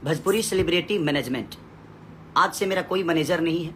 Bhojpuri celebrity management. आज से मेरा कोई मैनेजर नहीं है,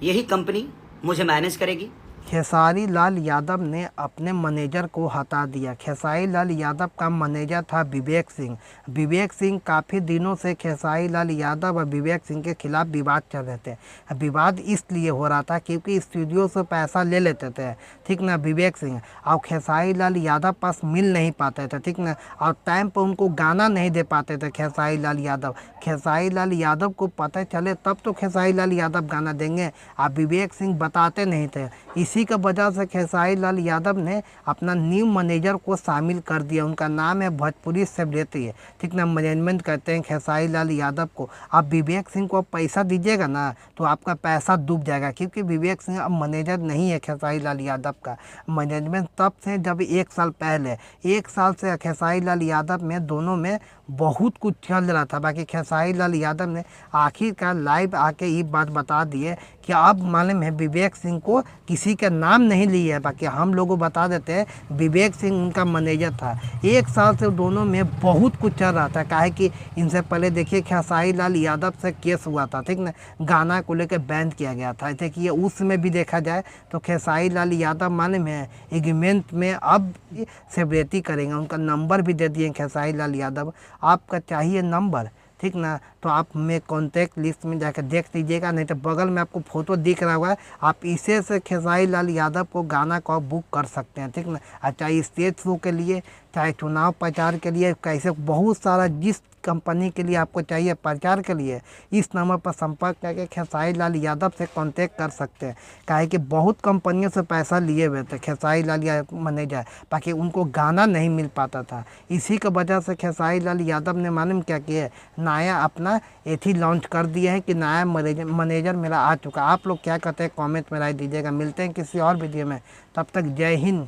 यही कंपनी मुझे मैनेज करेगी। खेसारी लाल यादव ने अपने मैनेजर को हटा दिया। खेसारी लाल यादव का मैनेजर था विवेक सिंह। विवेक सिंह काफ़ी दिनों से खेसारी लाल यादव और विवेक सिंह के खिलाफ विवाद चल रहे थे। विवाद इसलिए हो रहा था क्योंकि स्टूडियो से पैसा ले लेते थे, ठीक ना, विवेक सिंह, और खेसारी लाल यादव पास मिल नहीं पाते थे, ठीक ना, और टाइम पर उनको गाना नहीं दे पाते थे खेसारी लाल यादव। खेसारी लाल यादव को पता चले तब तो खेसारी लाल यादव गाना देंगे, और विवेक सिंह बताते नहीं थे। इसी की वजह से खेसारी लाल यादव ने अपना न्यू मैनेजर को शामिल कर दिया। उनका नाम है भोजपुरी सेलिब्रिटी है, ठीक ना, मैनेजमेंट करते हैं खेसारी लाल यादव को। आप विवेक सिंह को पैसा दीजिएगा ना तो आपका पैसा डूब जाएगा, क्योंकि विवेक सिंह अब मैनेजर नहीं है खेसारी लाल यादव का। मैनेजमेंट तब से जब 1 साल पहले, 1 साल से खेसारी लाल यादव में दोनों में बहुत कुछ चल रहा था। बाकी खेसारी लाल यादव ने आखिरकार लाइव आके ये बात बता दिए कि अब मालूम है विवेक सिंह को किसी का नाम नहीं लिया है। बाकी हम लोगों बता देते हैं विवेक सिंह उनका मैनेजर था। 1 साल से दोनों में बहुत कुछ चल रहा था। काहे कि इनसे पहले देखिए खेसारी लाल यादव से केस हुआ था, ठीक ना, गाना को लेकर बैन किया गया था। देखिए उसमें भी देखा जाए तो खेसारी लाल यादव मालूम है एग्रीमेंट में अब सेलिब्रिटी करेंगे। उनका नंबर भी दे दिए खेसारी लाल यादव। आपका चाहिए नंबर, ठीक ना, तो आप में कॉन्टैक्ट लिस्ट में जाकर देख लीजिएगा, नहीं तो बगल में आपको फोटो दिख रहा होगा, आप इसे से खेसारी लाल यादव को गाना को बुक कर सकते हैं, ठीक ना। चाहे स्टेज शो के लिए, चाहे चुनाव प्रचार के लिए, कैसे बहुत सारा जिस कंपनी के लिए आपको चाहिए प्रचार के लिए, इस नंबर पर संपर्क करके खेसारी लाल यादव से कांटेक्ट कर सकते हैं। काहे कि बहुत कंपनियों से पैसा लिए हुए थे खेसारी लाल यादव मैनेजर, ताकि उनको गाना नहीं मिल पाता था। इसी की वजह से खेसारी लाल यादव ने मालूम क्या किया, नया अपना एथी लॉन्च कर दिया है कि नया मैनेजर मेरा आ चुका। आप लोग क्या कहते हैं कमेंट में राय दीजिएगा। मिलते हैं किसी और वीडियो में, तब तक जय हिंद।